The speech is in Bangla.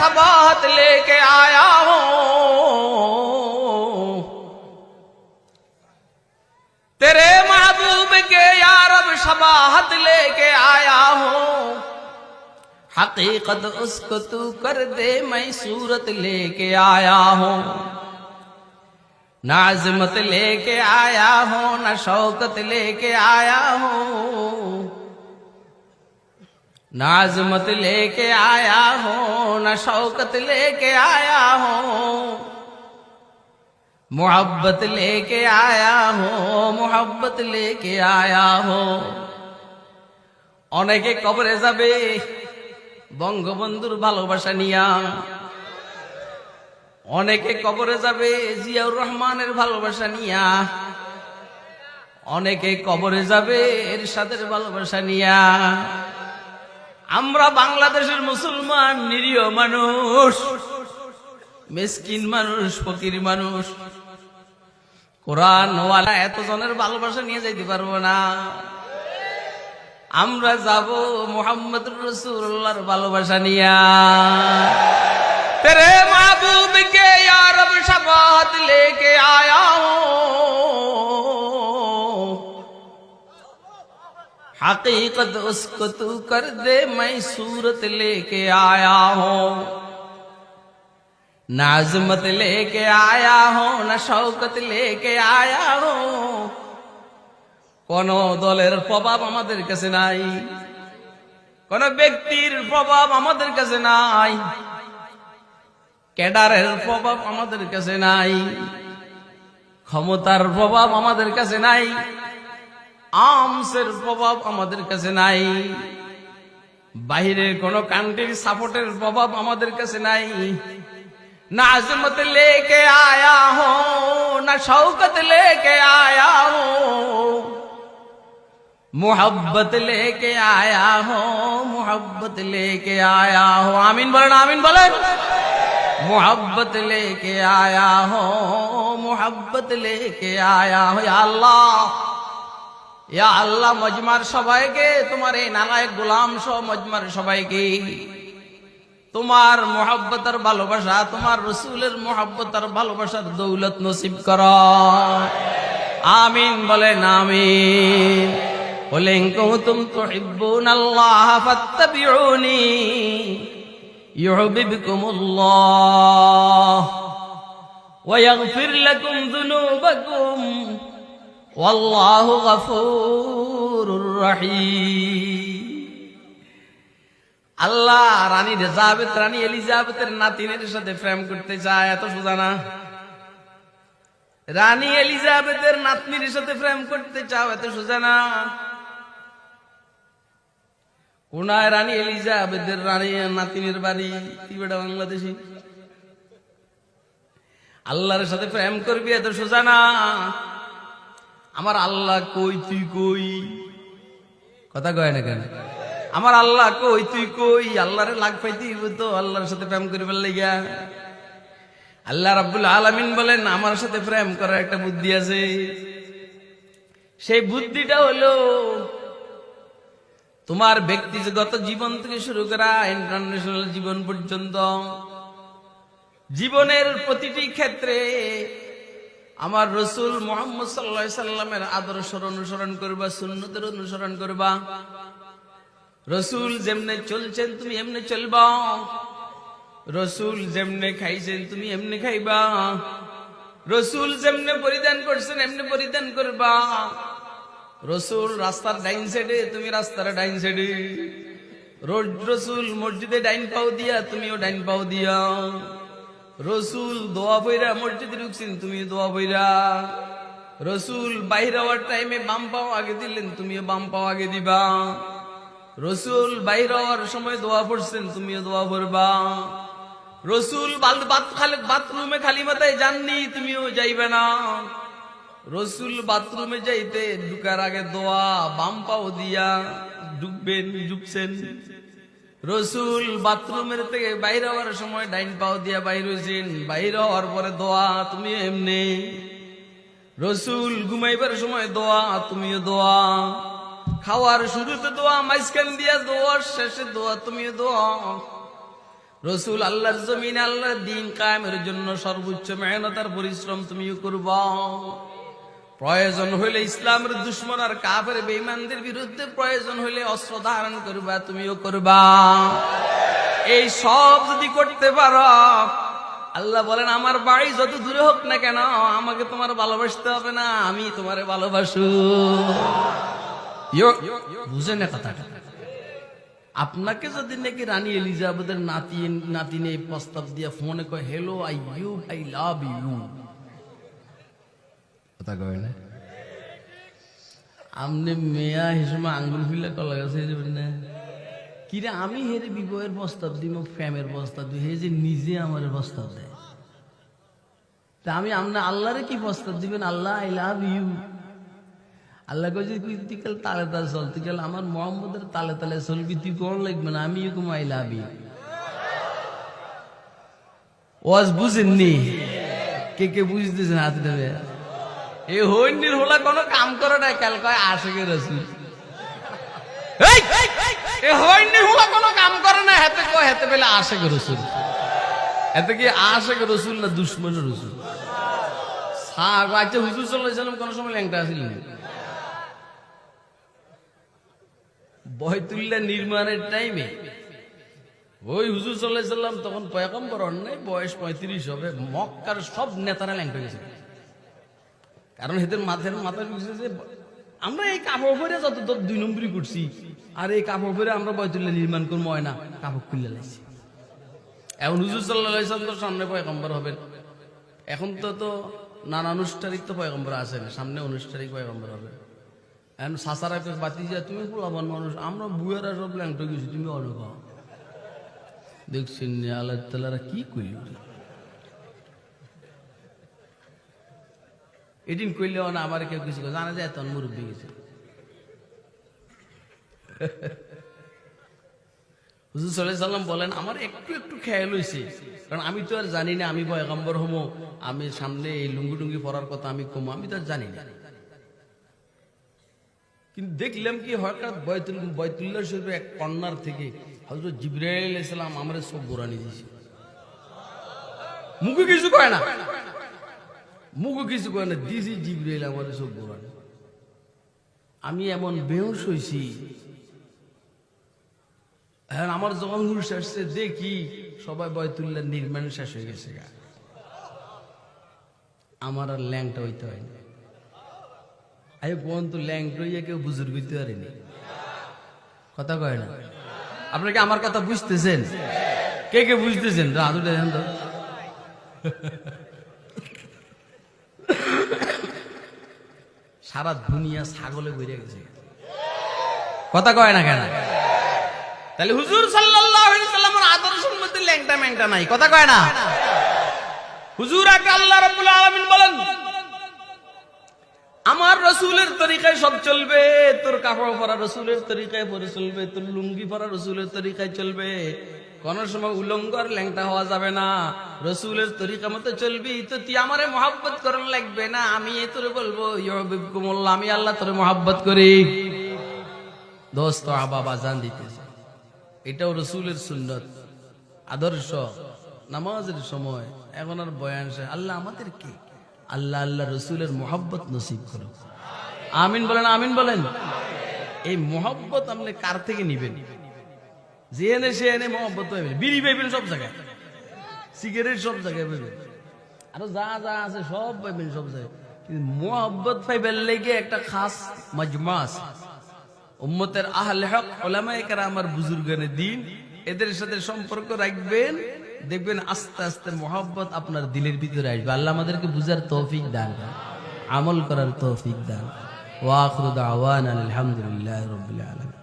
शबाहत लेके आया हूं, तेरे महबूब के या रब शबाहत लेके आया हूं। हकीकत उसको तू कर दे, मैं सूरत लेके आया हूं। ना अज़मत लेके आया हूं, ना शौकत लेके आया हूं। ना अज़मत लेके आया हूं, ना शौकत लेके आया हूं। मोहब्बत लेके आया हूं, मोहब्बत लेके आया हूं। অনেকে কবরে যাবে বঙ্গবন্ধুর ভালোবাসা নিয়া, অনেকে কবরে যাবে জিয়াউর রহমানের ভালোবাসা নিয়া, অনেকে কবরে যাবে এরশাদের ভালোবাসা নিয়া। আমরা বাংলাদেশের মুসলমান নিরীহ মানুষ, মিসকিন মানুষ, ফকির মানুষ, কোরআন ওয়ালা এতজনের ভালোবাসা নিয়ে যাইতে পারবো না। আমরা যাব মুহাম্মদুর রাসূলুল্লাহর ভালোবাসা নিয়া। तेरे महबूब के या रब शबाहत लेके आया हूं। हकीकत उसको तू कर दे, मैं सूरत लेके आया हूं। ना अज़मत लेके आया हूं, ना शौकत लेके आया हूं। কোন দলের প্রভাব আমাদের কাছে নাই, কোন ব্যক্তির প্রভাব আমাদের কাছে নাই, ক্যাডারের প্রভাব আমাদের কাছে নাই, ক্ষমতার প্রভাব আমাদের কাছে নাই, আর্মসের প্রভাব আমাদের কাছে নাই, বাহিরের কোন কান্ট্রির সাপোর্টের প্রভাব আমাদের কাছে নাই। না আজমত লেকে আয়া হো, না শৌকত লেকে আয়া হো, मोहब्बत लेके आया हो, मोहब्बत लेके आया हो। आमीन बोलें, आमीन बोलें। मोहब्बत लेके आया हो, मोहब्बत लेके आया हो। या अल्लाह, या अल्लाह, मजमार सबाइके तुम्हारे नालायक गुलाम सह मजमार सबाइके তোমার মোহাব্বতের ভালোবাসা, তোমার রাসূলের মোহাব্বতের ভালোবাসার দৌলত নসিব করো। আমিন বলেন, আমিন। قل إن كنتم تحبون الله فاتبعوني يحببكم الله ويغفر لكم ذنوبكم والله غفور رحيم। আল্লাহ রানী এলিজাবেথ, রানী এলিজাবেথের নাতিনের সাথে প্রেম করতে চায়, এত সোজা না। রানী এলিজাবেথের নাতনির সাথে প্রেম করতে চাও, এত সোজা না। কোনায় রানী এলিজাবেথের রানী নাতিনের বাড়ি, তুই বেটা বাংলাদেশি, আল্লাহর সাথে প্রেম করবি, এত সোজা না। আমার আল্লাহ কই তুই কই, কথা কয় না কেন? আমার আল্লাহ কই তুই কই, আল্লাহরে লাগ পাইতে তো আল্লাহর সাথে প্রেম করিবার লাগিয়া। আল্লাহ রাব্বুল আলামিন বলেন, আমার সাথে প্রেম করার একটা বুদ্ধি আছে। সেই বুদ্ধিটা হলো তোমার ব্যক্তিগত জীবন থেকে শুরু করা ইন্টারন্যাশনাল জীবন পর্যন্ত জীবনের প্রতিটি ক্ষেত্রে আমার রাসূল মুহাম্মদ সাল্লাল্লাহু আলাইহি সাল্লামের আদর্শের অনুসরণ করবা, সুন্নতের অনুসরণ করবা। রাসূল যেমনে চলছেন তুমি এমনে চলবা, রাসূল যেমনে খাইছেন তুমি এমনে খাইবা, রাসূল যেমনে পরিধান করছেন এমনে পরিধান করবা। রাসূল রাস্তার ডাইন সাইডে, তুমি রাস্তার ডাইন সাইডে। রাসূল মসজিদে ডাইন পাও দিয়া, তুমিও ডাইন পাও দিয়া। রাসূল দোয়া বইরা মসজিদে ঢুকছেন, তুমি দোয়া বইরা। রাসূল বাইরে হওয়ার টাইমে বাম পাও আগে দিলেন, তুমিও বাম পাও আগে দিবা। রাসূল বাইরে হওয়ার সময় দোয়া পড়ছেন, তুমিও দোয়া পড়বা। রাসূল বাথরুমে খালি মাথায় যাননি, তুমিও যাইবে না। রাসূল বাথরুমে যাইতে ঢুকার আগে দোয়া বাম পাও দিয়া ঢুকবেন, ঢুকছেন। রাসূল বাথরুমের থেকে বাইরে হওয়ার সময় ডাইন পাও দিয়া বাইর হইছেন, বাইরে হওয়ার পরে দোয়া, তুমিও এমনি। রাসূল ঘুমাইবার সময় দোয়া, তুমিও দোয়া। খাওয়ার শুরুতে দোয়া, মাঝখান দিয়া দোয়া, শেষে দোয়া, তুমিও দোয়া। রসুল আল্লাহর জমিনে আল্লাহর দ্বীন কায়েমের জন্য সর্বোচ্চ মেহনত আর পরিশ্রম তুমিও করবা। প্রয়োজন হইলে ইসলামের দুশমন আর কাফের বেঈমানদের বিরুদ্ধে প্রয়োজন হইলে অস্ত্র ধারণ করবা, তুমিও করবা। এই সব যদি করতে পারো, আল্লাহ বলেন আমার বাড়ি যত দূরে হোক না কেন আমাকে তোমার ভালোবাসতে হবে না, আমি তোমারে ভালোবাসু। বুঝে না কথাটা? আপনাকে যদি নাকি রানী এলিজাবেথের নাতিনে প্রস্তাব দিয়া ফোনে কয় হেলো আই লাভ ইউ, কথা কয় না? আপনি মেয়া হিসেবে আঙ্গুল ফিলে কলা গাছে না কিরে, আমি হেরে বিবাহের প্রস্তাব দিব, প্রেমের প্রস্তাব দিই, হে যে নিজে আমার প্রস্তাব দেয়। তা আমি আপনার আল্লাহরে কি প্রস্তাব দিবেন? আল্লাহ আই লাভ ইউ। আল্লাহ কইছে তুই কাল তালে তালে চল, তুই কাল আমার মোহাম্মদের তালে তালে চলবি, তুই কোন লাগবে না, আমি এরকম আই লাভ ইউ। ওয়াজ বুঝেননি? কে কে বুঝতেছেন হাতে দেবে? এই হইনির হোলা কোনো কাম করে না, কাল কয় আশিকের রাসূল। এই হইনির হোলা কোনো কাম করে না, হাতে কয় হাতে পেলে আশিকের রাসূল। এতে কি আশিকের রাসূল না দুশমনের রাসূল? আচ্ছা, হুজুর সাল্লাল্লাহু আলাইহি ওয়াসাল্লাম কোন সময় ল্যাংটা ছিলেন? বয়তুল্লাহ নির্মাণের টাইমে ওই হুজুর সাল্লাল্লাহু আলাইহি ওয়াসাল্লাম তখন পয়গম্বর হন নাই, বয়স 35 হবে। মক্কার সব নেতারা ল্যাংটা গেছে, কারণ এদের মাথার বুঝছে যে আমরা এই কাপড় পরে যত 2 নম্বরই করছি, আর এই কাপড় পরে আমরা বয়তুল্লাহ নির্মাণ করবো হয় না, কাপড় খুলে লাইছি। এখন হুজুর সাল্লাল্লাহু আলাইহি ওয়াসাল্লাম সামনে পয়গম্বর হবেন, এখন তো নানা আনুষ্ঠানিক তো পয়গম্বর আছে না, সামনে আনুষ্ঠানিক পয়গম্বর হবে। এখন সাসারা বাতি যায়, তুমি পোলাবান মানুষ, আমরা বুয়েরা সব ল্যাংটা গেছি, তুমি অনেক দেখছেন আল্লাহ তাআলা কি কইল। এদিন কইলেও না আমার কেউ কিছু জানা যায়, তখন মুরব্বী গেছে। হুজুর সাল্লাল্লাহু আলাইহি ওয়াসাল্লাম বলেন আমার একটু খেয়াল হয়েছে, কারণ আমি তো আর জানি না আমি পয়গম্বর হবো, আমি সামনে এই লুঙ্গি টুঙ্গি পরার কথা আমি কমো, আমি তো আর জানি না। কিন্তু দেখলাম কি হঠাৎ বয়তুল্লাহ শরীফের এক কর্নার থেকে হযরত জিবরাইল আলাইহিস সালাম আমার সব বোরানি দিয়েছে। মুখে কিছু কয় না, দিছি জিবরাইল আমার সব বোরানি। আমি এমন বেহুশ হইছি, হ্যাঁ আমার যখন হুশ আসছে দেখি সবাই বয়তুল্লাহ নির্মাণ শেষ হয়ে গেছে, আমার আর ল্যাংটা হইতে হয় না। আরে কোন তো ল্যাংটা হইয়া কেউ বুজুর্গ হইতে পারেনি, কথা কয় না? আপনাকে আমার কথা বুঝতেছেন? কে কে বুঝতেছেন? রাধুটা দেন তো। সারা দুনিয়া ছাগলে বেরিয়ে গেছে, কথা কয় না কেন? তাহলে হুজুর সাল্লাল্লাহু আলাইহি ওয়াসাল্লামের আদর্শের মধ্যে ল্যাংটা ম্যাংটা নাই, কথা কয় না? হুজুর আকে আল্লাহ রাব্বুল আলামিন বলেন আমার রাসূলের তরিকায় সব চলবে, তোর কাপড় পরা রাসূলের তরিকায় পরে চলবে, তোর লুঙ্গি পরা রাসূলের তরিকায় চলবে, কোন সময় উলঙ্গ আর ল্যাংটা হওয়া যাবে না, রাসূলের তরিকা মতো চলবি। তো তুই আমারে মহব্বত করার লাগবে না, আমি তোরে বলবো ইউহিব্বুকুমুল্লাহ, আমি আল্লাহ তোরে মহব্বত করি। দোস্ত বাবা জান দিতেছে, এটাও রাসূলের সুন্নাত আদর্শ। নামাজের সময় এখন আর বয়ান শেষ, আল্লাহ আমাদেরকে আল্লাহ রাসূলের মহব্বত নসিব করো, আমিন বলেন, আমিন বলেন। এই মহব্বত আপনি কার থেকে নিবেন? যে এনে সে এনে মহব্বত পাইবেন, বিড়ি পাইবেন সব জায়গায়, সিগারেট সব জায়গায় পাইবেন, আরো যা যা আছে সব পাইবেন সব জায়গায়, কিন্তু মহব্বত পাইবেন লেগে একটা খাস মজমা আছে, উম্মতের আহলে হক উলামায়ে কেরাম আর বুজুর্গানে দ্বীন, এদের সাথে সম্পর্ক রাখবেন, দেখবেন আস্তে আস্তে মহব্বত আপনার দিলের ভিতরে আসবে। আল্লাহ আমাদেরকে বুঝার তৌফিক দান করেন, আমল করার তৌফিক দান। ওয়া আখিরু দাওয়ানা আলহামদুলিল্লাহি রাব্বিল আলামিন।